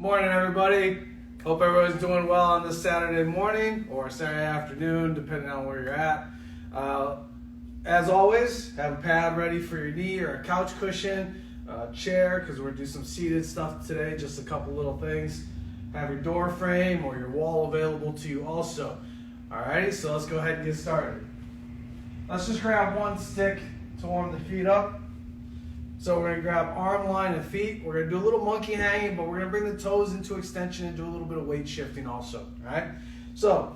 Morning, everybody. Hope everybody's doing well on this Saturday morning or Saturday afternoon, depending on where you're at. As always, have a pad ready for your knee or a couch cushion, a chair, because we're going to do some seated stuff today, just a couple little things. Have your door frame or your wall available to you also. Alrighty, so let's go ahead and get started. Let's just grab one stick to warm the feet up. So we're going to grab arm, line, and feet. We're going to do a little monkey hanging, but we're going to bring the toes into extension and do a little bit of weight shifting also. All right? So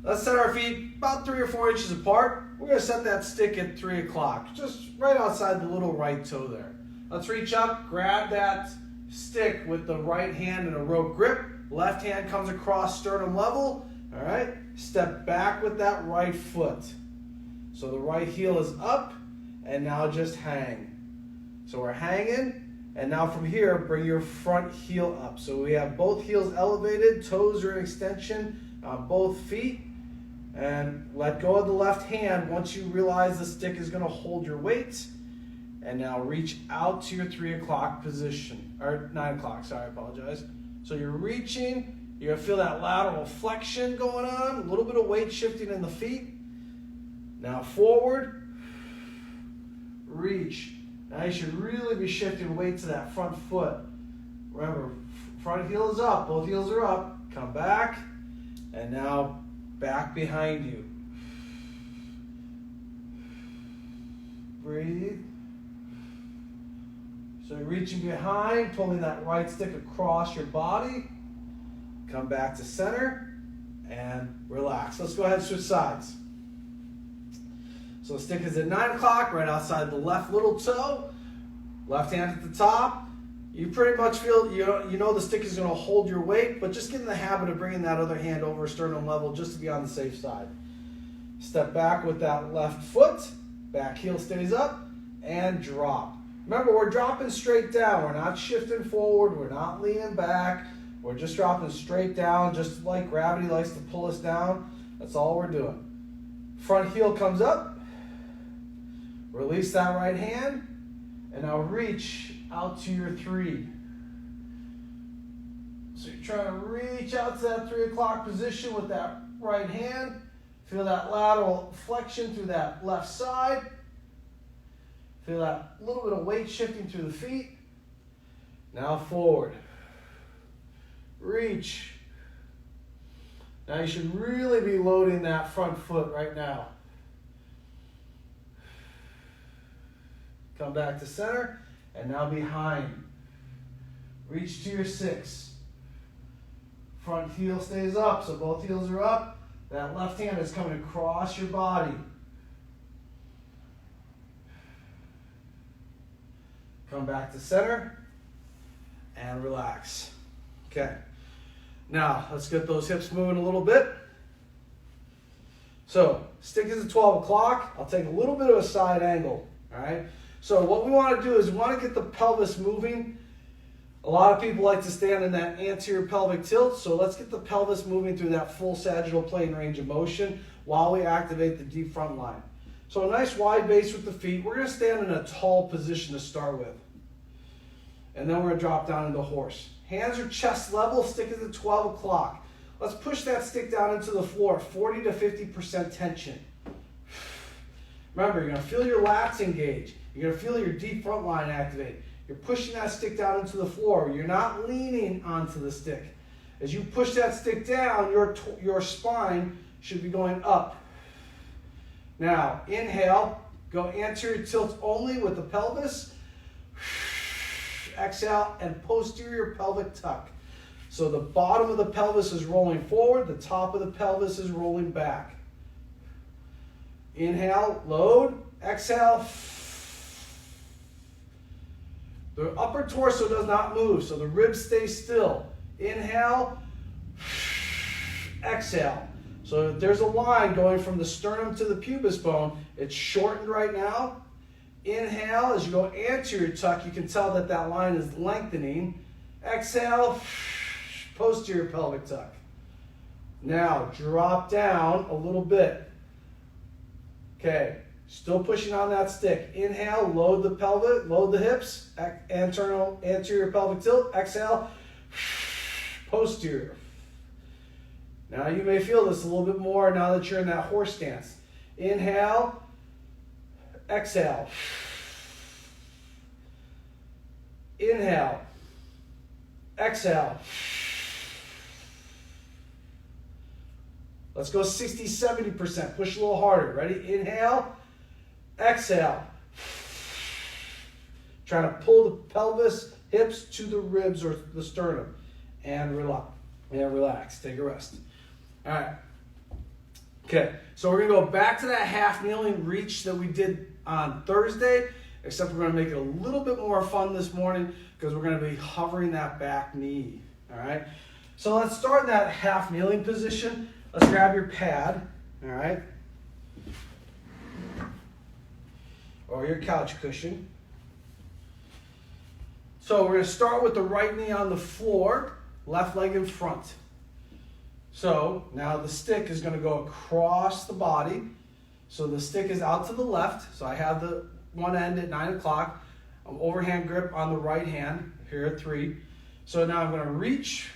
let's set our feet about 3 or 4 inches apart. We're going to set that stick at 3 o'clock, just right outside the little right toe there. Let's reach up, grab that stick with the right hand in a rope grip. Left hand comes across sternum level. All right? Step back with that right foot. So the right heel is up, and now just hang. So we're hanging, and now from here, bring your front heel up. So we have both heels elevated, toes are in extension on both feet, and let go of the left hand once you realize the stick is going to hold your weight. And now reach out to your 3 o'clock position, or 9 o'clock, sorry, I apologize. So you're reaching, you're going to feel that lateral flexion going on, a little bit of weight shifting in the feet. Now forward, reach. Now you should really be shifting weight to that front foot. Remember, front heel is up, both heels are up. Come back, and now back behind you. Breathe. So you're reaching behind, pulling that right stick across your body. Come back to center, and relax. Let's go ahead and switch sides. So the stick is at 9 o'clock, right outside the left little toe. Left hand at the top. You pretty much feel, you know the stick is going to hold your weight, but just get in the habit of bringing that other hand over sternum level just to be on the safe side. Step back with that left foot. Back heel stays up, and drop. Remember, we're dropping straight down. We're not shifting forward. We're not leaning back. We're just dropping straight down, just like gravity likes to pull us down. That's all we're doing. Front heel comes up. Release that right hand, and now reach out to your 3. So you're trying to reach out to that 3 o'clock position with that right hand. Feel that lateral flexion through that left side. Feel that little bit of weight shifting through the feet. Now forward. Reach. Now you should really be loading that front foot right now. Come back to center, and now behind. Reach to your 6. Front heel stays up, so both heels are up. That left hand is coming across your body. Come back to center, and relax. Okay. Now, let's get those hips moving a little bit. So, stick is at 12 o'clock. I'll take a little bit of a side angle, all right? So what we want to do is we want to get the pelvis moving. A lot of people like to stand in that anterior pelvic tilt, so let's get the pelvis moving through that full sagittal plane range of motion while we activate the deep front line. So a nice wide base with the feet. We're going to stand in a tall position to start with. And then we're going to drop down into horse. Hands are chest level, stick is at 12 o'clock. Let's push that stick down into the floor, 40 to 50% tension. Remember, you're going to feel your lats engage. You're going to feel your deep front line activate. You're pushing that stick down into the floor. You're not leaning onto the stick. As you push that stick down, your spine should be going up. Now, inhale. Go anterior tilt only with the pelvis. Exhale, and posterior pelvic tuck. So the bottom of the pelvis is rolling forward. The top of the pelvis is rolling back. Inhale, load. Exhale. The upper torso does not move, so the ribs stay still. Inhale, exhale. So there's a line going from the sternum to the pubis bone. It's shortened right now. Inhale, as you go anterior tuck, you can tell that that line is lengthening. Exhale, posterior pelvic tuck. Now, drop down a little bit. Okay. Still pushing on that stick. Inhale, load the pelvis, load the hips, anterior pelvic tilt. Exhale, posterior. Now you may feel this a little bit more now that you're in that horse stance. Inhale, exhale. Inhale, exhale. Let's go 60, 70%. Push a little harder. Ready? Inhale, exhale. Trying to pull the pelvis, hips to the ribs or the sternum. And relax. And relax. Take a rest. All right. Okay. So we're going to go back to that half kneeling reach that we did on Thursday, except we're going to make it a little bit more fun this morning because we're going to be hovering that back knee. All right. So let's start in that half kneeling position. Let's grab your pad. All right. Or your couch cushion. So we're going to start with the right knee on the floor, left leg in front. So now the stick is going to go across the body. So the stick is out to the left. So I have the one end at 9 o'clock. Overhand grip on the right hand here at 3. So now I'm going to reach.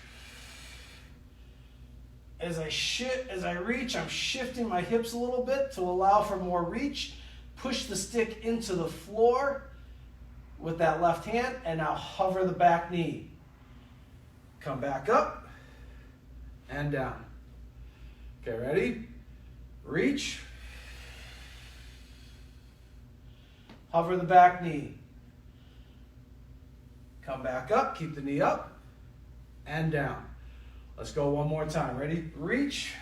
As I reach, I'm shifting my hips a little bit to allow for more reach. Push the stick into the floor with that left hand, and now hover the back knee. Come back up and down. Okay, ready? Reach. Hover the back knee. Come back up, keep the knee up and down. Let's go one more time. Ready? Reach.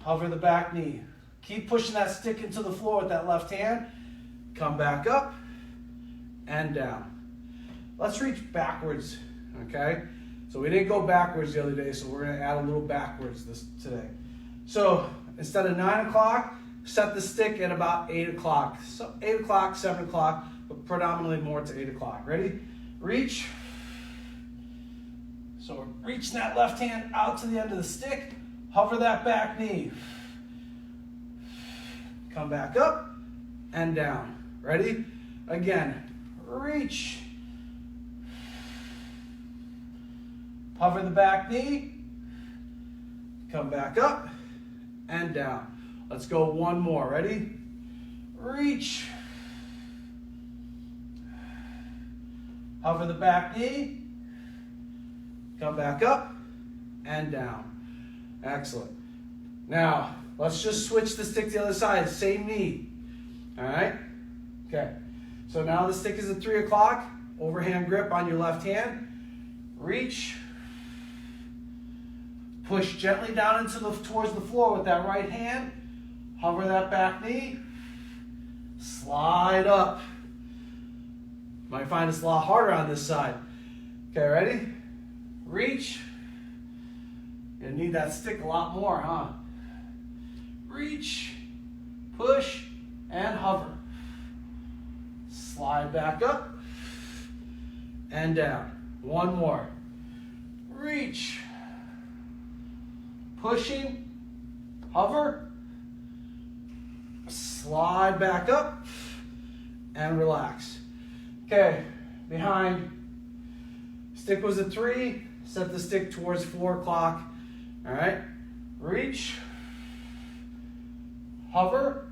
Hover the back knee. Keep pushing that stick into the floor with that left hand. Come back up and down. Let's reach backwards, okay? So we didn't go backwards the other day, so we're going to add a little backwards today. So instead of 9 o'clock, set the stick at about 8 o'clock. So 8 o'clock, 7 o'clock, but predominantly more to 8 o'clock. Ready? Reach. So we're reaching that left hand out to the end of the stick. Hover that back knee. Come back up and down. Ready? Again. Reach. Hover the back knee. Come back up and down. Let's go one more. Ready? Reach. Hover the back knee. Come back up and down. Excellent. Now, let's just switch the stick to the other side. Same knee. All right? Okay. So now the stick is at 3 o'clock. Overhand grip on your left hand. Reach. Push gently down towards the floor with that right hand. Hover that back knee. Slide up. Might find it's a lot harder on this side. Okay, ready? Reach. You need that stick a lot more, huh? Reach, push, and hover. Slide back up and down. One more. Reach, pushing, hover, slide back up, and relax. Okay, behind. Stick was at 3. Set the stick towards 4 o'clock. All right. Reach. Hover.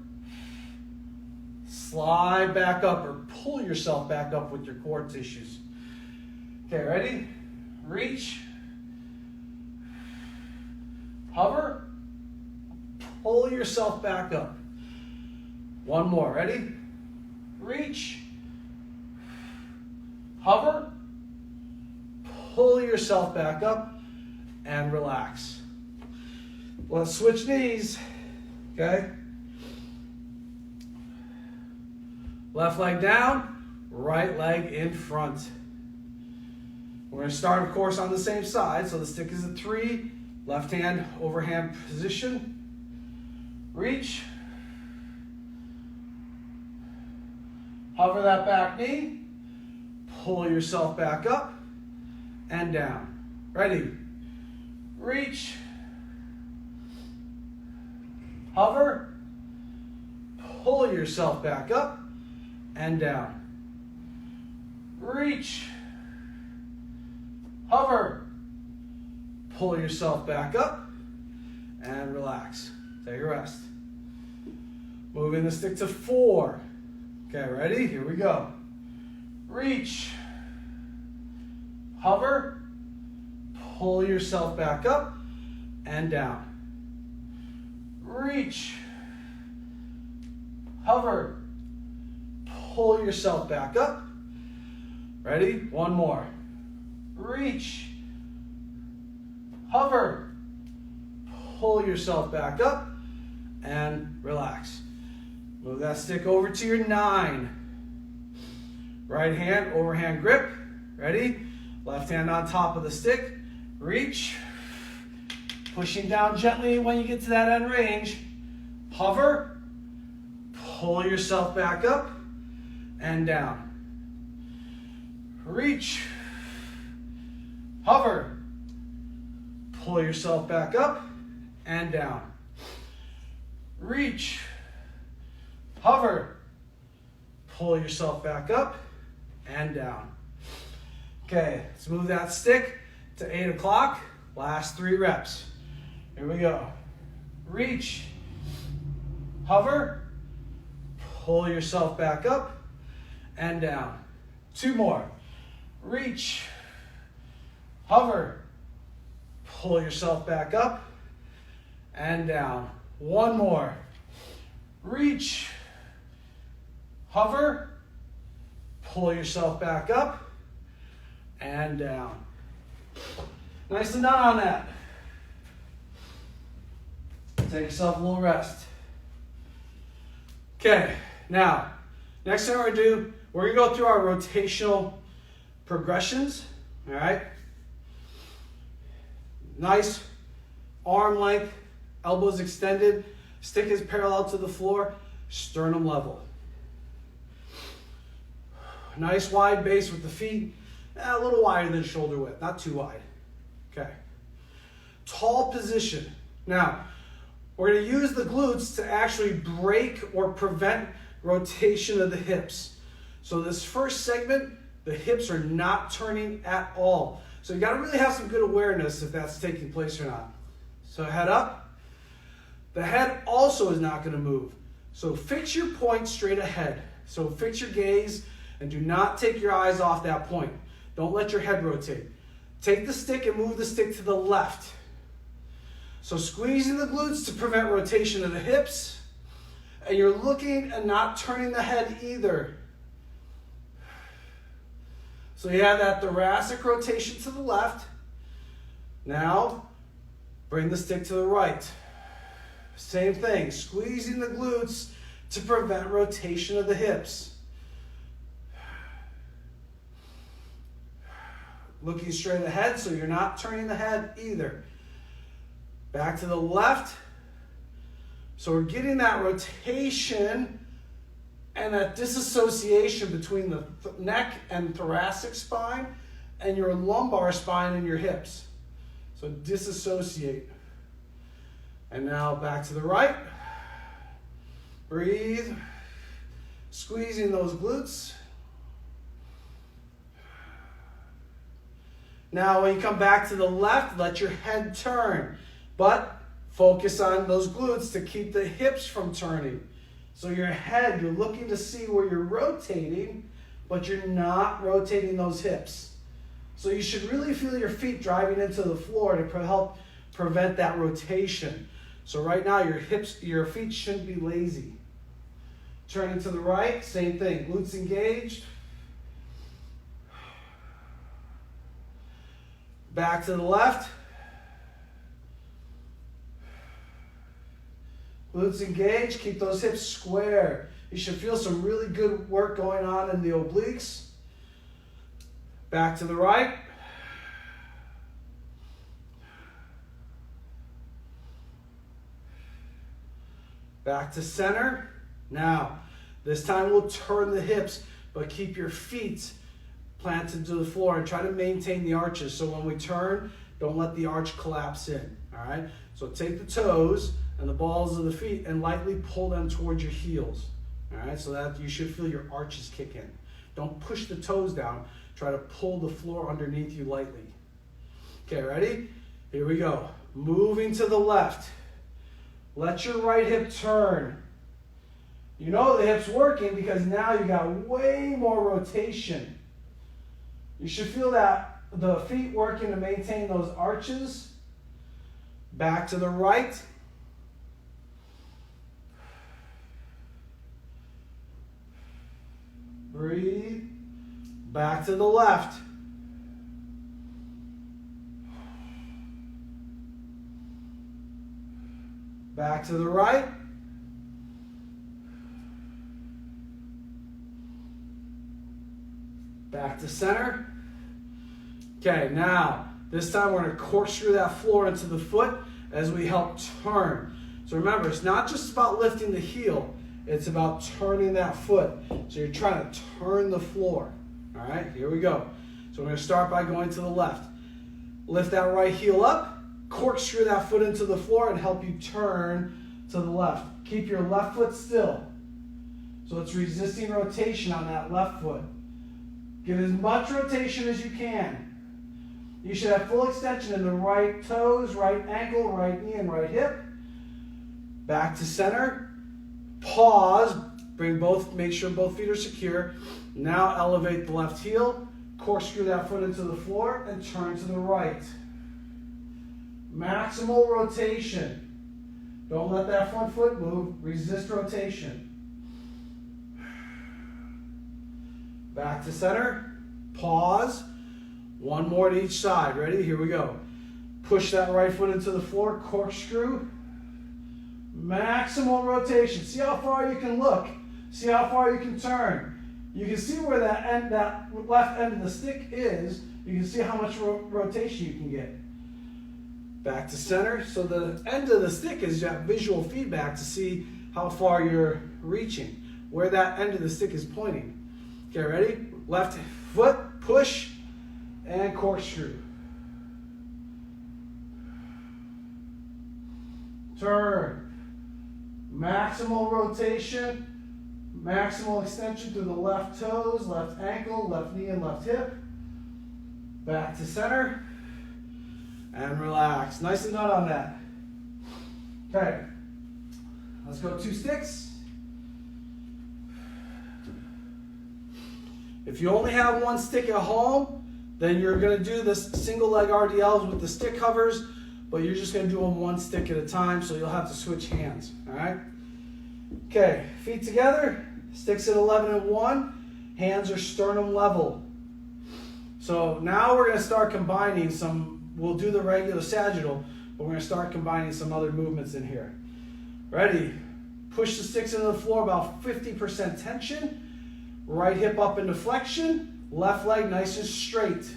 Slide back up or pull yourself back up with your core tissues. Okay, ready? Reach. Hover. Pull yourself back up. One more. Ready? Reach. Hover. Pull yourself back up and relax. Let's switch knees. Okay? Left leg down, right leg in front. We're going to start, of course, on the same side. So the stick is at 3. Left hand overhand position. Reach. Hover that back knee. Pull yourself back up and down. Ready? Reach. Hover. Pull yourself back up and down. Reach. hover, pull yourself back up, and relax. Take a rest. Moving the stick to 4. Okay, ready? Here we go. Reach, hover, pull yourself back up and down. Reach, hover, pull yourself back up. Ready? One more. Reach, hover, pull yourself back up, and relax. Move that stick over to your 9. Right hand, overhand grip. Ready? Left hand on top of the stick. Reach. Pushing down gently when you get to that end range. Hover. Pull yourself back up and down. Reach. Hover. Pull yourself back up and down. Reach. Hover. Pull yourself back up and down. Okay, let's move that stick to 8 o'clock. Last 3 reps. Here we go. Reach. Hover. Pull yourself back up and down. 2 more. Reach. Hover. Pull yourself back up and down. 1 more. Reach. Hover. Pull yourself back up and down. Nicely done on that. Take yourself a little rest. Okay, now, next thing we're going to do, we're going to go through our rotational progressions. All right? Nice arm length, elbows extended, stick is parallel to the floor, sternum level. Nice wide base with the feet, a little wider than shoulder width, not too wide. Okay. Tall position. Now, we're going to use the glutes to actually break or prevent rotation of the hips. So this first segment, the hips are not turning at all. So you got to really have some good awareness if that's taking place or not. So head up. The head also is not going to move. So fix your point straight ahead. So fix your gaze and do not take your eyes off that point. Don't let your head rotate. Take the stick and move the stick to the left. So squeezing the glutes to prevent rotation of the hips. And you're looking and not turning the head either. So you have that thoracic rotation to the left. Now, bring the stick to the right. Same thing, squeezing the glutes to prevent rotation of the hips. Looking straight ahead, so you're not turning the head either. Back to the left. So we're getting that rotation and that disassociation between the neck and thoracic spine and your lumbar spine and your hips. So disassociate. And now back to the right. Breathe. Squeezing those glutes. Now when you come back to the left, let your head turn. But focus on those glutes to keep the hips from turning. So your head, you're looking to see where you're rotating, but you're not rotating those hips. So you should really feel your feet driving into the floor to help prevent that rotation. So right now your feet shouldn't be lazy. Turning to the right, same thing. Glutes engaged. Back to the left. Glutes engaged. Keep those hips square. You should feel some really good work going on in the obliques. Back to the right. Back to center. Now, this time we'll turn the hips, but keep your feet planted to the floor and try to maintain the arches. So when we turn, don't let the arch collapse in. All right? So take the toes and the balls of the feet and lightly pull them towards your heels. All right? So that you should feel your arches kick in. Don't push the toes down. Try to pull the floor underneath you lightly. Okay, ready? Here we go. Moving to the left. Let your right hip turn. You know the hip's working because now you got way more rotation. You should feel that the feet working to maintain those arches. Back to the right. Breathe. Back to the left. Back to the right. Back to center. Okay, now, this time we're going to corkscrew that floor into the foot as we help turn. So remember, it's not just about lifting the heel, it's about turning that foot. So you're trying to turn the floor. All right, here we go. So we're going to start by going to the left. Lift that right heel up, corkscrew that foot into the floor and help you turn to the left. Keep your left foot still. So it's resisting rotation on that left foot. Get as much rotation as you can. You should have full extension in the right toes, right ankle, right knee, and right hip. Back to center. Pause. Make sure both feet are secure. Now elevate the left heel. Corkscrew that foot into the floor and turn to the right. Maximal rotation. Don't let that front foot move. Resist rotation. Back to center. Pause. One more to each side. Ready? Here we go. Push that right foot into the floor. Corkscrew. Maximal rotation. See how far you can look. See how far you can turn. You can see where that left end of the stick is. You can see how much rotation you can get. Back to center. So the end of the stick is that visual feedback to see how far you're reaching, where that end of the stick is pointing. Okay, ready? Left foot, push, and corkscrew. Turn. Maximal rotation, maximal extension through the left toes, left ankle, left knee, and left hip. Back to center. And relax. Nicely done on that. Okay. Let's go 2 sticks. If you only have 1 stick at home, then you're going to do this single leg RDLs with the stick covers, but you're just going to do them 1 stick at a time, so you'll have to switch hands. All right? Okay. Feet together. Sticks at 11 and 1. Hands are sternum level. So now we're going to start combining some. We'll do the regular sagittal, but we're going to start combining some other movements in here. Ready? Push the sticks into the floor, about 50% tension. Right hip up into flexion. Left leg nice and straight.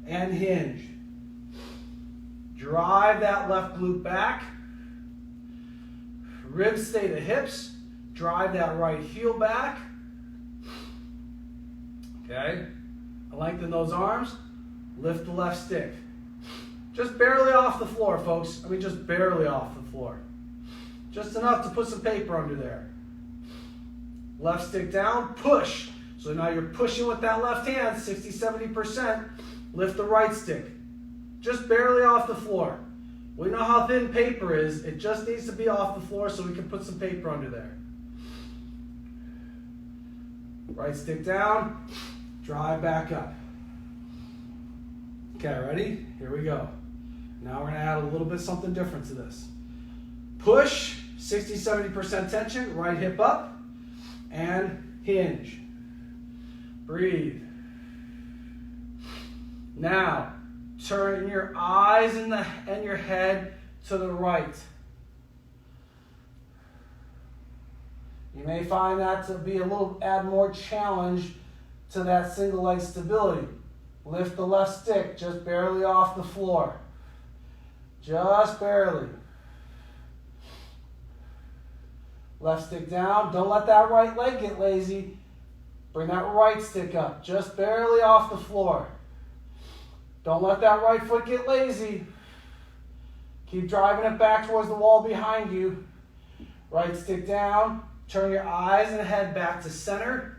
And hinge. Drive that left glute back. Ribs stay to hips. Drive that right heel back. Okay. Lengthen those arms. Lift the left stick. Just barely off the floor, folks. I mean, just barely off the floor. Just enough to put some paper under there. Left stick down, push. So now you're pushing with that left hand, 60-70%. Lift the right stick. Just barely off the floor. We know how thin paper is. It just needs to be off the floor so we can put some paper under there. Right stick down, drive back up. Okay, ready? Here we go. Now we're going to add a little bit something different to this. Push, 60-70% tension, right hip up, and hinge. Breathe. Now, turn your eyes and your head to the right. You may find that to add more challenge to that single leg stability. Lift the left stick just barely off the floor. Just barely. Left stick down. Don't let that right leg get lazy. Bring that right stick up. Just barely off the floor. Don't let that right foot get lazy. Keep driving it back towards the wall behind you. Right stick down. Turn your eyes and head back to center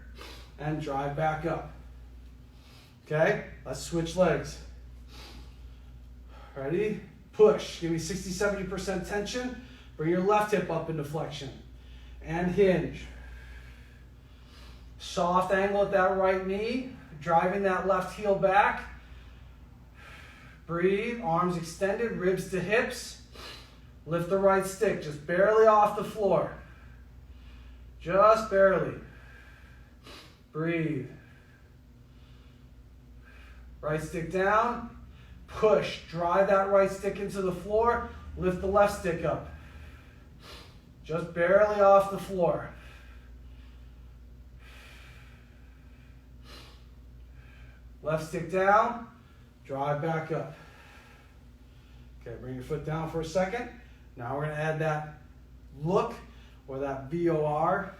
and drive back up. Okay, let's switch legs. Ready? Push. Give me 60-70% tension. Bring your left hip up into flexion. And hinge. Soft angle at that right knee. Driving that left heel back. Breathe. Arms extended. Ribs to hips. Lift the right stick. Just barely off the floor. Just barely. Breathe. Right stick down. Push. Drive that right stick into the floor. Lift the left stick up. Just barely off the floor. Left stick down. Drive back up. Okay, bring your foot down for a second. Now we're going to add that look or that VOR.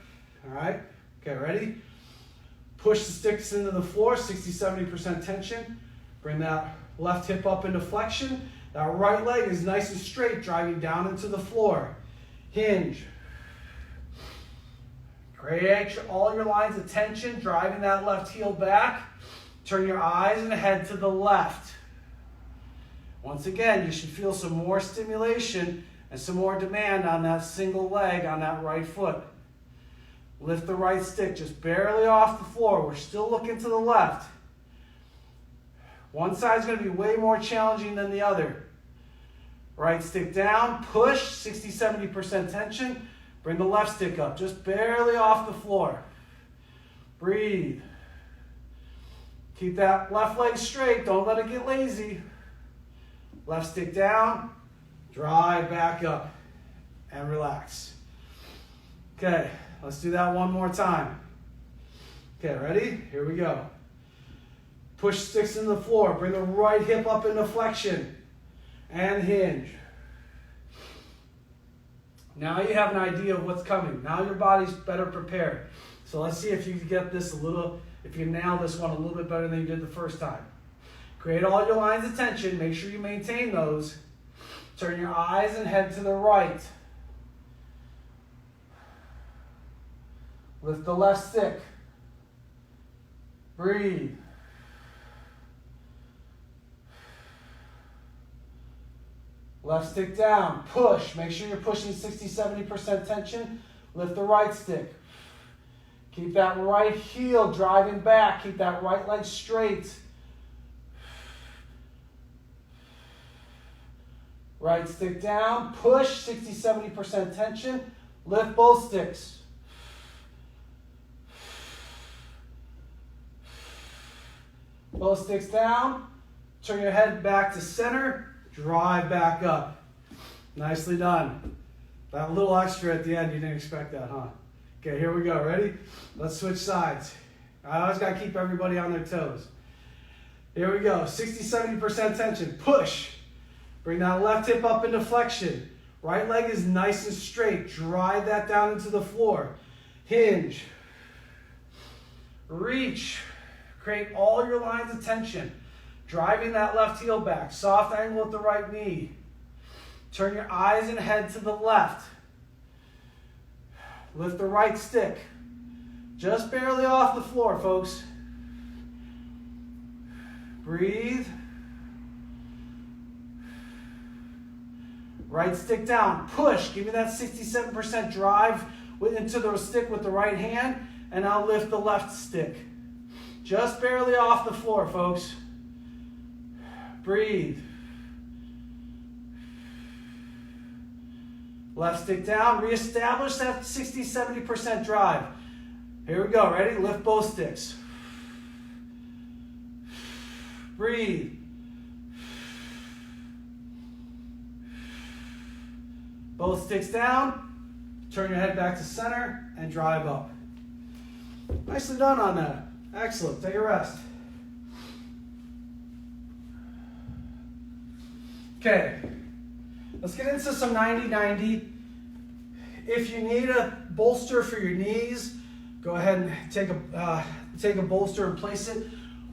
All right? Okay, ready? Push the sticks into the floor, 60-70% tension. Bring that left hip up into flexion. That right leg is nice and straight, driving down into the floor. Hinge. Create all your lines of tension, driving that left heel back. Turn your eyes and head to the left. Once again, you should feel some more stimulation and some more demand on that single leg on that right foot. Lift the right stick just barely off the floor. We're still looking to the left. One side is going to be way more challenging than the other. Right stick down, push, 60-70% tension. Bring the left stick up, just barely off the floor. Breathe. Keep that left leg straight, don't let it get lazy. Left stick down, drive back up, and relax. Okay, let's do that one more time. Okay, ready? Here we go. Push sticks into the floor, bring the right hip up into flexion, and hinge. Now you have an idea of what's coming. Now your body's better prepared. So let's see if you can get this if you nail this one a little bit better than you did the first time. Create all your lines of tension. Make sure you maintain those. Turn your eyes and head to the right. Lift the left stick. Breathe. Left stick down, push. Make sure you're pushing 60-70% tension. Lift the right stick. Keep that right heel driving back. Keep that right leg straight. Right stick down, push 60-70% tension. Lift both sticks. Both sticks down. Turn your head back to center. Drive back up. Nicely done. That little extra at the end, you didn't expect that, huh? Okay, here we go. Ready? Let's switch sides. I always got to keep everybody on their toes. Here we go. 60-70% tension. Push. Bring that left hip up into flexion. Right leg is nice and straight. Drive that down into the floor. Hinge. Reach. Create all your lines of tension. Driving that left heel back. Soft angle at the right knee. Turn your eyes and head to the left. Lift the right stick. Just barely off the floor, folks. Breathe. Right stick down. Push. Give me that 67% drive into the stick with the right hand. And I'll lift the left stick. Just barely off the floor, folks. Breathe. Left stick down. Reestablish that 60-70% drive. Here we go. Ready? Lift both sticks. Breathe. Both sticks down. Turn your head back to center and drive up. Nicely done on that. Excellent. Take a rest. Okay, let's get into some 90-90. If you need a bolster for your knees, go ahead and take a bolster and place it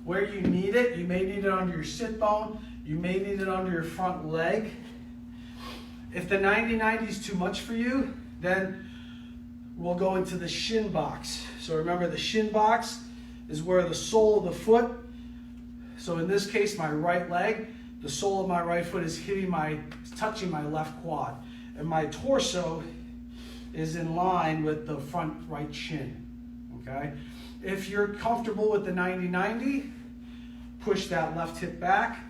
where you need it. You may need it under your sit bone. You may need it under your front leg. If the 90-90 is too much for you, then we'll go into the shin box. So remember, the shin box is where the sole of the foot, so in this case my right leg, the sole of my right foot is touching my left quad. And my torso is in line with the front right shin, okay? If you're comfortable with the 90-90, push that left hip back,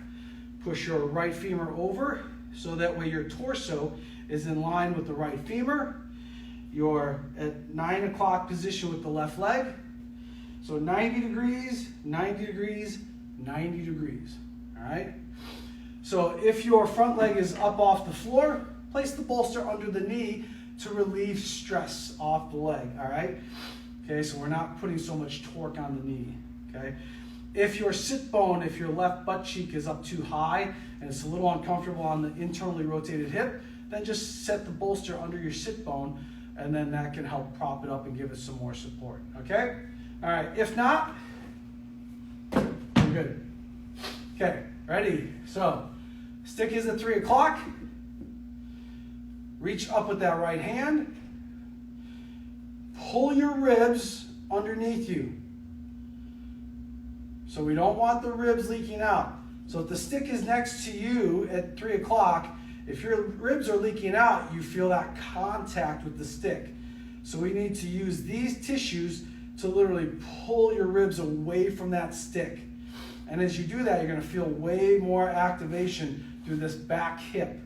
push your right femur over, so that way your torso is in line with the right femur. You're at 9 o'clock position with the left leg. So 90 degrees, 90 degrees, 90 degrees, all right? So if your front leg is up off the floor, place the bolster under the knee to relieve stress off the leg, all right? Okay, so we're not putting so much torque on the knee, okay? If your sit bone, if your left butt cheek is up too high and it's a little uncomfortable on the internally rotated hip, then just set the bolster under your sit bone, and then that can help prop it up and give it some more support, okay? All right, if not, we're good. Okay, ready? So, stick is at 3 o'clock. Reach up with that right hand. Pull your ribs underneath you. So we don't want the ribs leaking out. So if the stick is next to you at 3 o'clock, if your ribs are leaking out, you feel that contact with the stick. So we need to use these tissues to literally pull your ribs away from that stick. And as you do that, you're going to feel way more activation through this back hip.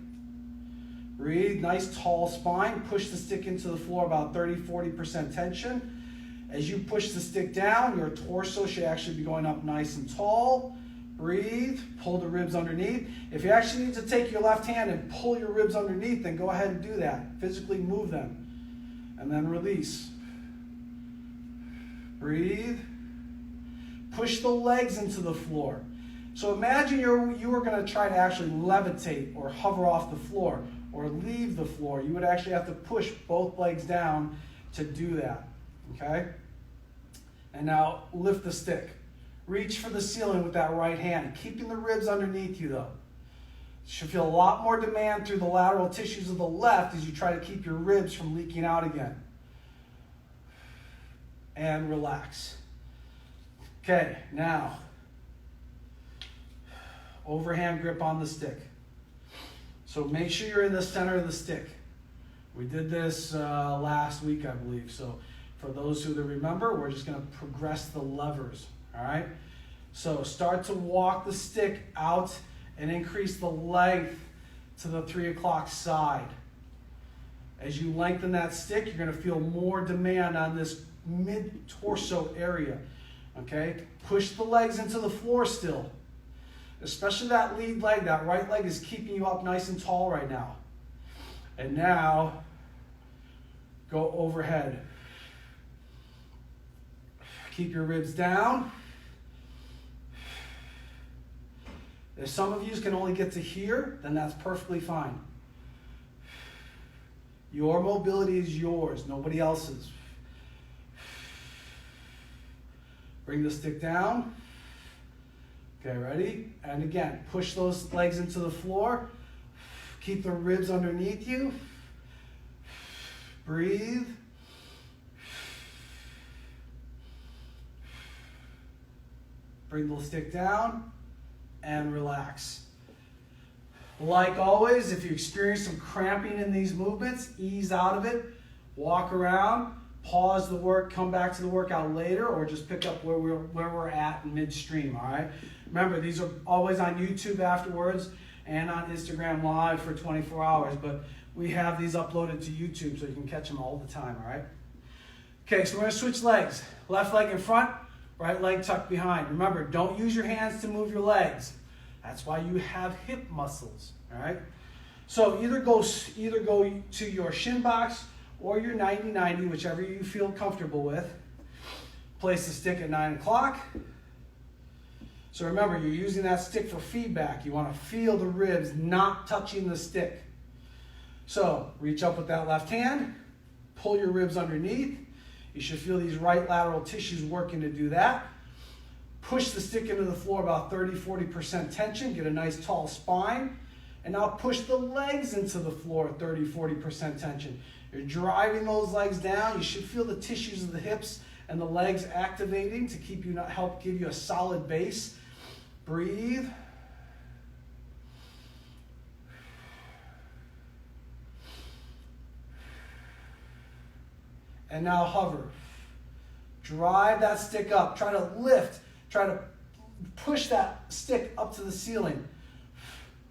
Breathe, nice tall spine. Push the stick into the floor about 30-40% tension. As you push the stick down, your torso should actually be going up nice and tall. Breathe, pull the ribs underneath. If you actually need to take your left hand and pull your ribs underneath, then go ahead and do that. Physically move them. And then release. Breathe. Push the legs into the floor. So imagine you were going to try to actually levitate or hover off the floor or leave the floor. You would actually have to push both legs down to do that. Okay? And now lift the stick. Reach for the ceiling with that right hand, keeping the ribs underneath you though. You should feel a lot more demand through the lateral tissues of the left as you try to keep your ribs from leaking out again. And relax. Okay, now, overhand grip on the stick. So make sure you're in the center of the stick. We did this last week, I believe. So for those who remember, we're just going to progress the levers, all right? So start to walk the stick out and increase the length to the 3 o'clock side. As you lengthen that stick, you're going to feel more demand on this mid-torso area, okay? Push the legs into the floor still. Especially that lead leg, that right leg is keeping you up nice and tall right now. And now, go overhead. Keep your ribs down. If some of you can only get to here, then that's perfectly fine. Your mobility is yours, nobody else's. Bring the stick down. Okay, ready? And again, push those legs into the floor. Keep the ribs underneath you. Breathe. Bring the stick down and relax. Like always, if you experience some cramping in these movements, ease out of it. Walk around, pause the work, come back to the workout later, or just pick up where we're at in midstream, all right? Remember, these are always on YouTube afterwards and on Instagram Live for 24 hours, but we have these uploaded to YouTube so you can catch them all the time, all right? Okay, so we're going to switch legs. Left leg in front, right leg tucked behind. Remember, don't use your hands to move your legs. That's why you have hip muscles, all right? So either go to your shin box or your 90-90, whichever you feel comfortable with. Place the stick at 9 o'clock. So remember, you're using that stick for feedback. You want to feel the ribs not touching the stick. So reach up with that left hand, pull your ribs underneath. You should feel these right lateral tissues working to do that. Push the stick into the floor about 30-40% tension. Get a nice tall spine. And now push the legs into the floor at 30-40% tension. You're driving those legs down. You should feel the tissues of the hips and the legs activating to help give you a solid base. Breathe. and now hover. Drive that stick up. Try to lift. Try to push that stick up to the ceiling.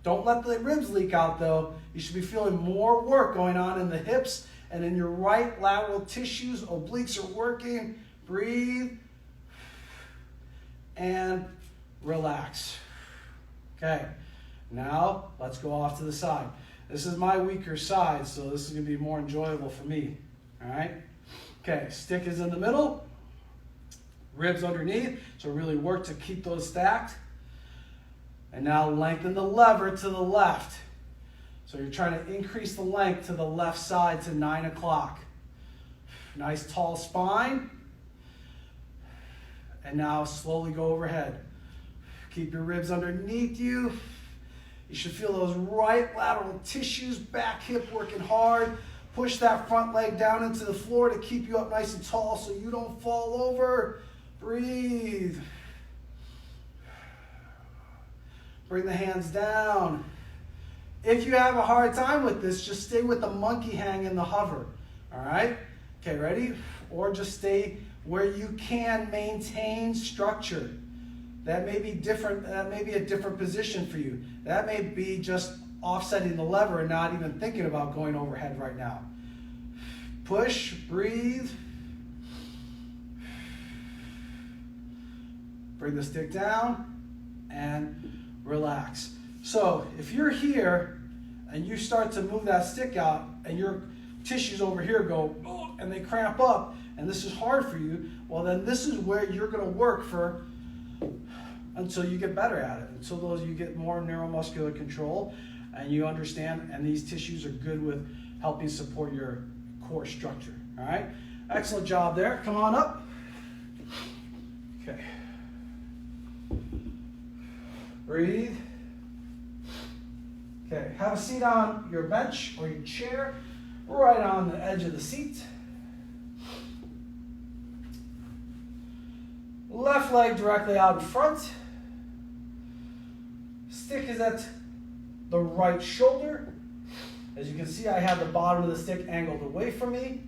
Don't let the ribs leak out though. You should be feeling more work going on in the hips and in your right lateral tissues. Obliques are working. Breathe and relax. Okay, now let's go off to the side. This is my weaker side, so this is going to be more enjoyable for me. All right? Okay, stick is in the middle. Ribs underneath, so really work to keep those stacked. And now lengthen the lever to the left. So you're trying to increase the length to the left side to 9 o'clock. Nice tall spine. And now slowly go overhead. Keep your ribs underneath you. You should feel those right lateral tissues, back hip working hard. Push that front leg down into the floor to keep you up nice and tall so you don't fall over. Breathe. Bring the hands down. If you have a hard time with this, just stay with the monkey hang and the hover. All right? Okay, ready? Or just stay where you can maintain structure. That may be different. That may be a different position for you. That may be just offsetting the lever and not even thinking about going overhead right now. Push, breathe. Bring the stick down and relax. So if you're here and you start to move that stick out and your tissues over here go and they cramp up and this is hard for you, well then this is where you're going to work for until you get better at it, until you get more neuromuscular control and you understand, and these tissues are good with helping support your core structure. All right, excellent job there. Come on up. Okay. Breathe. Okay, have a seat on your bench or your chair, right on the edge of the seat. Left leg directly out in front. Stick is at the right shoulder. As you can see, I have the bottom of the stick angled away from me.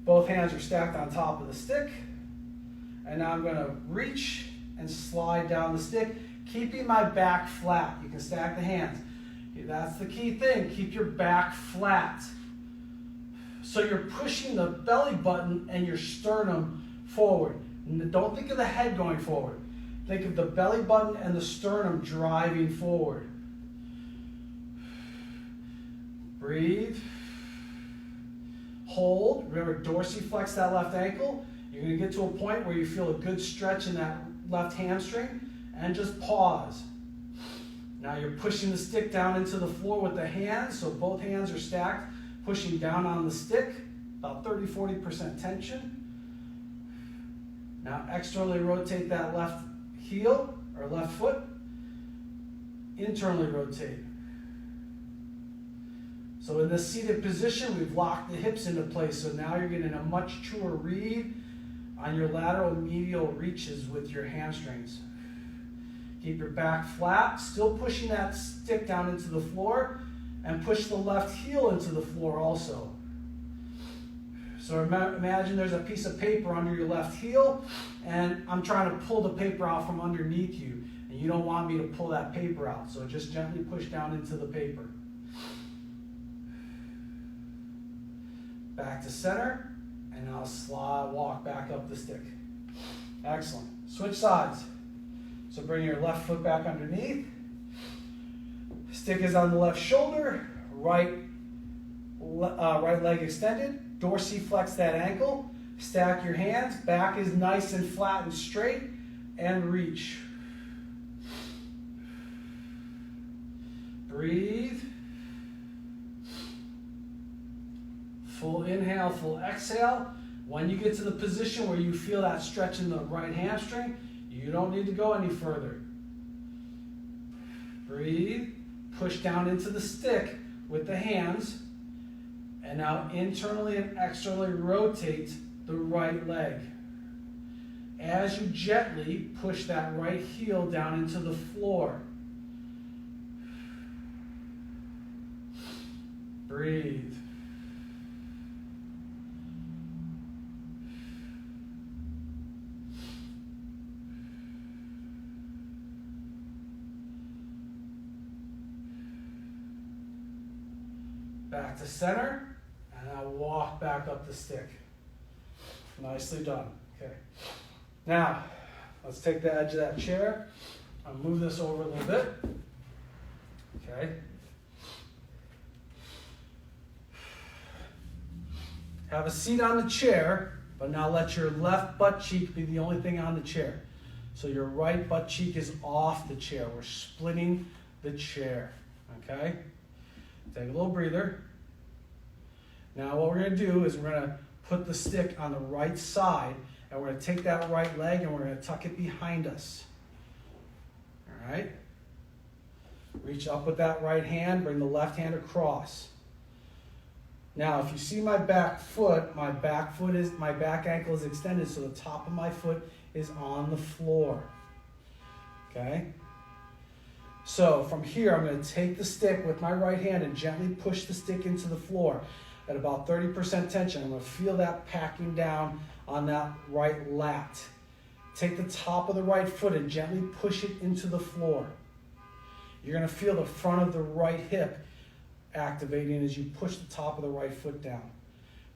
Both hands are stacked on top of the stick. And now I'm going to reach and slide down the stick, keeping my back flat. You can stack the hands. Okay, that's the key thing. Keep your back flat. So you're pushing the belly button and your sternum forward. And don't think of the head going forward. Think of the belly button and the sternum driving forward. Breathe. Hold. Remember, dorsiflex that left ankle. You're going to get to a point where you feel a good stretch in that left hamstring, and just pause. Now you're pushing the stick down into the floor with the hands, so both hands are stacked, pushing down on the stick, about 30-40% tension. Now externally rotate that left heel or left foot. Internally rotate. So in this seated position, we've locked the hips into place, so now you're getting a much truer read on your lateral medial reaches with your hamstrings. Keep your back flat, still pushing that stick down into the floor, and push the left heel into the floor also. So imagine there's a piece of paper under your left heel, and I'm trying to pull the paper out from underneath you, and you don't want me to pull that paper out, so just gently push down into the paper. Back to center, and now slide, walk back up the stick. Excellent. Switch sides. So bring your left foot back underneath. Stick is on the left shoulder, right leg extended. Dorsiflex that ankle. Stack your hands. Back is nice and flat and straight. And reach. Breathe. Full inhale, full exhale. When you get to the position where you feel that stretch in the right hamstring, you don't need to go any further. Breathe. Push down into the stick with the hands. And now internally and externally rotate the right leg. As you gently push that right heel down into the floor. Breathe. back to center, and now walk back up the stick. Nicely done. Okay. Now, let's take the edge of that chair. I'll move this over a little bit. Okay. Have a seat on the chair, but now let your left butt cheek be the only thing on the chair. So your right butt cheek is off the chair. We're splitting the chair. Okay? Take a little breather. Now what we're going to do is we're going to put the stick on the right side, and we're going to take that right leg and we're going to tuck it behind us. All right? Reach up with that right hand, bring the left hand across. Now, if you see my back ankle is extended, so the top of my foot is on the floor. Okay? So from here, I'm going to take the stick with my right hand and gently push the stick into the floor at about 30% tension. I'm going to feel that packing down on that right lat. Take the top of the right foot and gently push it into the floor. You're going to feel the front of the right hip activating as you push the top of the right foot down.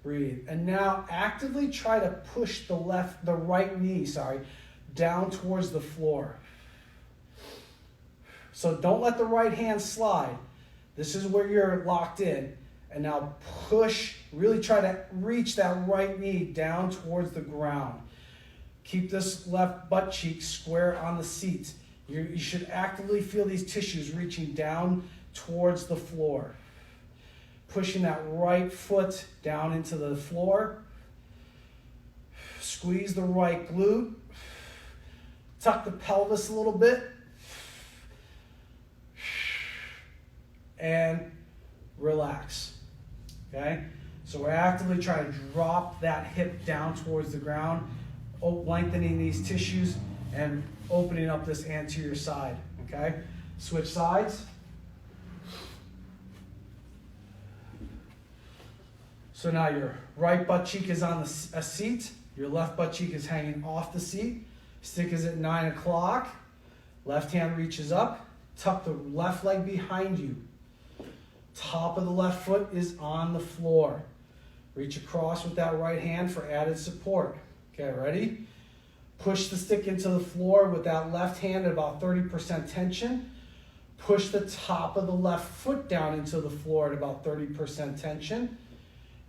Breathe. And now actively try to push the right knee, down towards the floor. So don't let the right hand slide. This is where you're locked in. And now push, really try to reach that right knee down towards the ground. Keep this left butt cheek square on the seat. You should actively feel these tissues reaching down towards the floor. Pushing that right foot down into the floor. Squeeze the right glute. Tuck the pelvis a little bit. And relax. Okay? So we're actively trying to drop that hip down towards the ground, lengthening these tissues and opening up this anterior side. Okay? Switch sides. So now your right butt cheek is on a seat. Your left butt cheek is hanging off the seat. Stick is at 9 o'clock. Left hand reaches up. Tuck the left leg behind you. Top of the left foot is on the floor. Reach across with that right hand for added support. Okay, ready? Push the stick into the floor with that left hand at about 30% tension. Push the top of the left foot down into the floor at about 30% tension.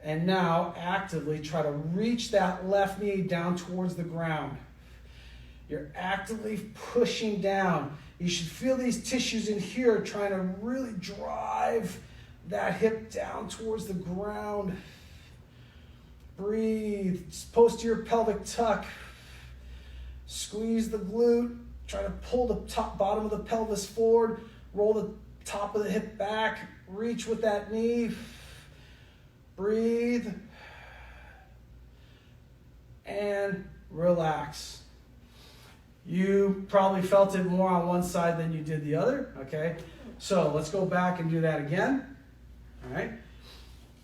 And now actively try to reach that left knee down towards the ground. You're actively pushing down. You should feel these tissues in here trying to really drive that hip down towards the ground. Breathe. Posterior pelvic tuck. Squeeze the glute. Try to pull the bottom of the pelvis forward. Roll the top of the hip back. Reach with that knee. Breathe. And relax. You probably felt it more on one side than you did the other. Okay? So let's go back and do that again. All right?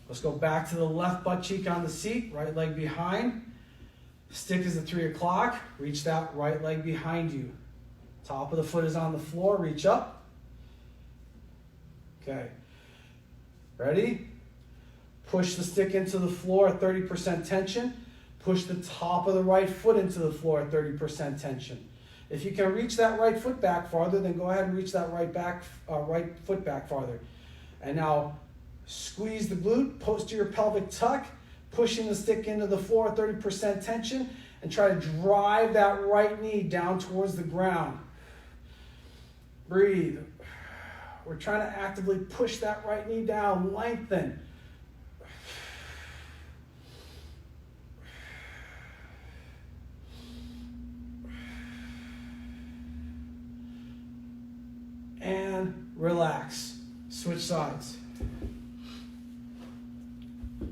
Let's go back to the left butt cheek on the seat. Right leg behind. Stick is at 3 o'clock. Reach that right leg behind you. Top of the foot is on the floor. Reach up. Okay. Ready? Push the stick into the floor at 30% tension. Push the top of the right foot into the floor at 30% tension. If you can reach that right foot back farther, then go ahead and reach that right foot back farther. And now squeeze the glute, posterior pelvic tuck, pushing the stick into the floor at 30% tension, and try to drive that right knee down towards the ground. Breathe. We're trying to actively push that right knee down, lengthen. And relax. Switch sides.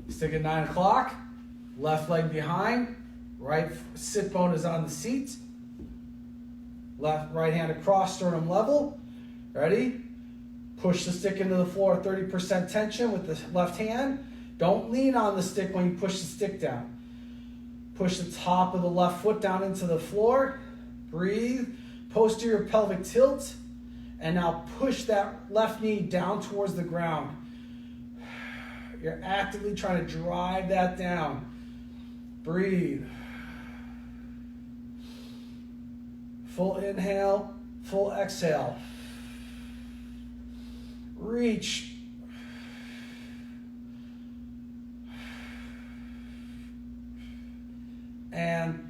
Stick at 9 o'clock. Left leg behind. Right sit bone is on the seat. Right hand across, sternum level. Ready? Push the stick into the floor at 30% tension with the left hand. Don't lean on the stick when you push the stick down. Push the top of the left foot down into the floor. Breathe. Posterior pelvic tilt. And now push that left knee down towards the ground. You're actively trying to drive that down. Breathe. Full inhale, full exhale. Reach. And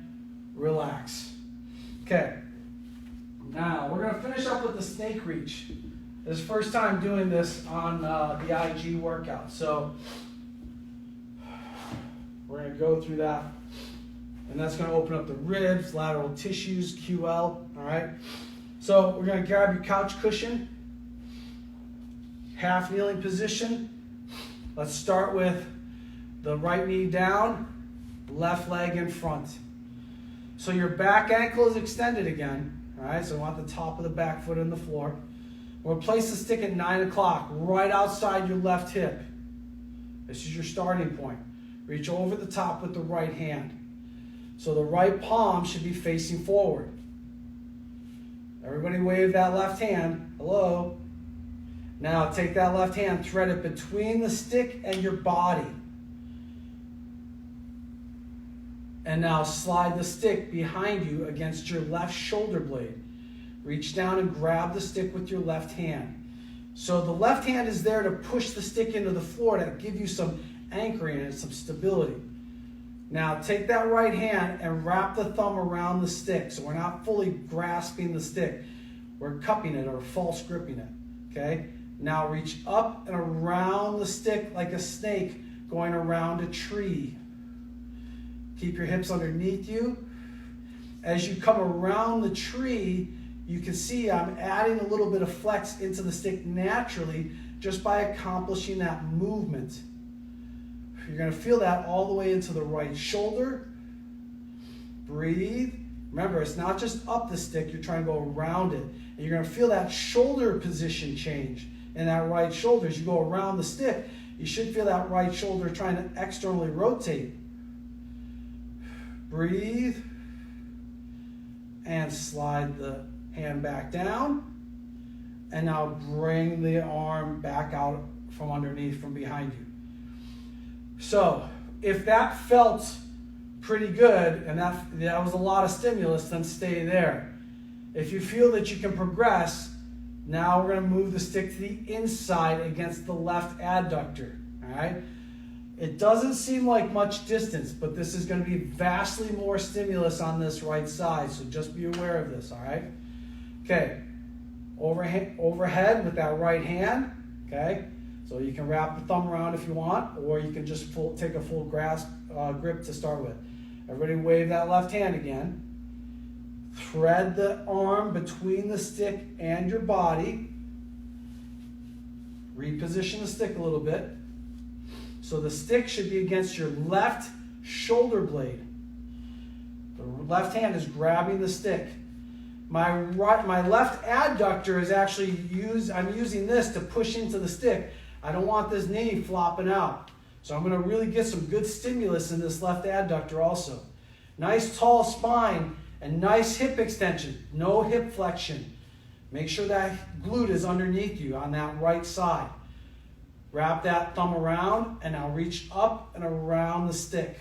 relax. Okay. Now, we're going to finish up with the snake reach. This is the first time doing this on the IG workout. So, we're going to go through that. And that's going to open up the ribs, lateral tissues, QL. All right. So, we're going to grab your couch cushion. Half kneeling position. Let's start with the right knee down, left leg in front. So your back ankle is extended again. All right, so I want the top of the back foot on the floor. We'll place the stick at 9 o'clock, right outside your left hip. This is your starting point. Reach over the top with the right hand. So the right palm should be facing forward. Everybody wave that left hand. Hello. Now take that left hand, thread it between the stick and your body. And now slide the stick behind you against your left shoulder blade. Reach down and grab the stick with your left hand. So the left hand is there to push the stick into the floor to give you some anchoring and some stability. Now take that right hand and wrap the thumb around the stick. So we're not fully grasping the stick. We're cupping it or false gripping it. Okay? Now reach up and around the stick like a snake going around a tree. Keep your hips underneath you. As you come around the tree, you can see I'm adding a little bit of flex into the stick naturally just by accomplishing that movement. You're going to feel that all the way into the right shoulder. Breathe. Remember, it's not just up the stick, you're trying to go around it. And you're going to feel that shoulder position change in that right shoulder. As you go around the stick, you should feel that right shoulder trying to externally rotate. Breathe. And slide the hand back down. And now bring the arm back out from underneath, from behind you. So, if that felt pretty good, and that was a lot of stimulus, then stay there. If you feel that you can progress, now we're going to move the stick to the inside against the left adductor. All right? It doesn't seem like much distance, but this is going to be vastly more stimulus on this right side, so just be aware of this, all right? Okay, overhead with that right hand, okay? So you can wrap the thumb around if you want, or you can just take a full grip to start with. Everybody wave that left hand again. Thread the arm between the stick and your body. Reposition the stick a little bit. So the stick should be against your left shoulder blade. The left hand is grabbing the stick. My left adductor is actually I'm using this to push into the stick. I don't want this knee flopping out. So I'm going to really get some good stimulus in this left adductor also. Nice tall spine and nice hip extension. No hip flexion. Make sure that glute is underneath you on that right side. Wrap that thumb around and now reach up and around the stick.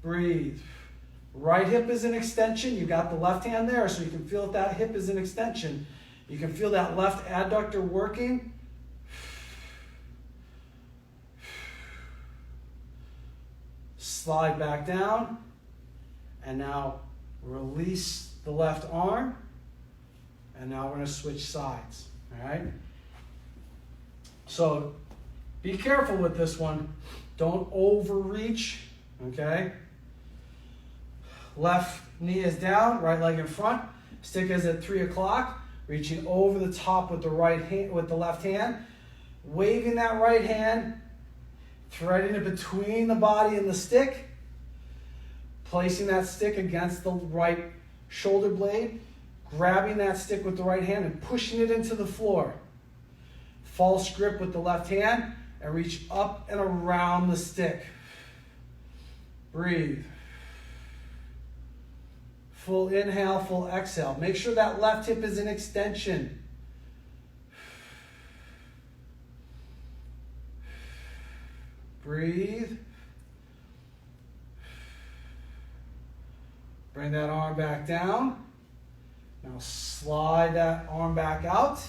Breathe. Right hip is an extension. You got the left hand there, so you can feel that hip is an extension. You can feel that left adductor working. Slide back down. And now release the left arm. And now we're going to switch sides. All right? So be careful with this one. Don't overreach. Okay? Left knee is down, right leg in front. Stick is at 3 o'clock. Reaching over the top with the right hand, with the left hand. Waving that right hand. Threading it between the body and the stick. Placing that stick against the right shoulder blade. Grabbing that stick with the right hand and pushing it into the floor. False grip with the left hand and reach up and around the stick. Breathe. Full inhale, full exhale. Make sure that left hip is an extension. Breathe. Bring that arm back down. Now slide that arm back out.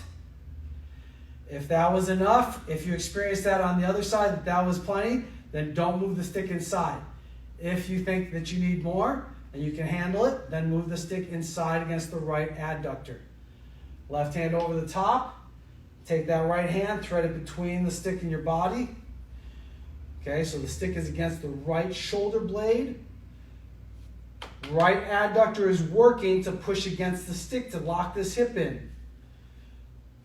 If that was enough, if you experienced that on the other side, that was plenty, then don't move the stick inside. If you think that you need more and you can handle it, then move the stick inside against the right adductor. Left hand over the top. Take that right hand, thread it between the stick and your body. Okay, so the stick is against the right shoulder blade. Right adductor is working to push against the stick to lock this hip in.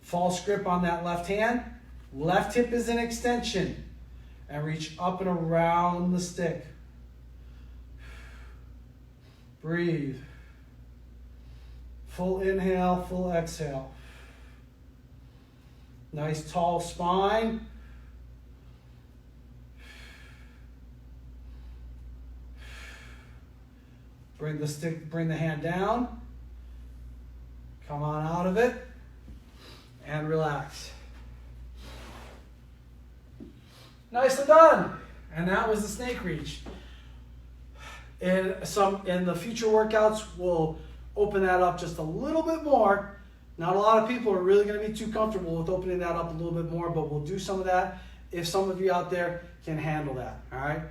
False grip on that left hand. Left hip is an extension. And reach up and around the stick. Breathe. Full inhale, full exhale. Nice tall spine. Bring the hand down. Come on out of it. And relax. Nicely done. And that was the snake reach. In the future workouts, we'll open that up just a little bit more. Not a lot of people are really going to be too comfortable with opening that up a little bit more, but we'll do some of that if some of you out there can handle that. All right.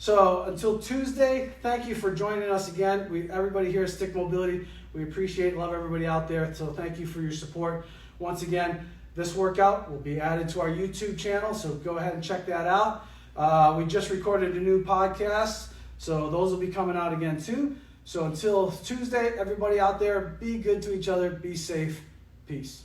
So until Tuesday, thank you for joining us again. Everybody here at Stick Mobility, we appreciate and love everybody out there. So thank you for your support. Once again, this workout will be added to our YouTube channel, so go ahead and check that out. We just recorded a new podcast, so those will be coming out again too. So until Tuesday, everybody out there, be good to each other, be safe, peace.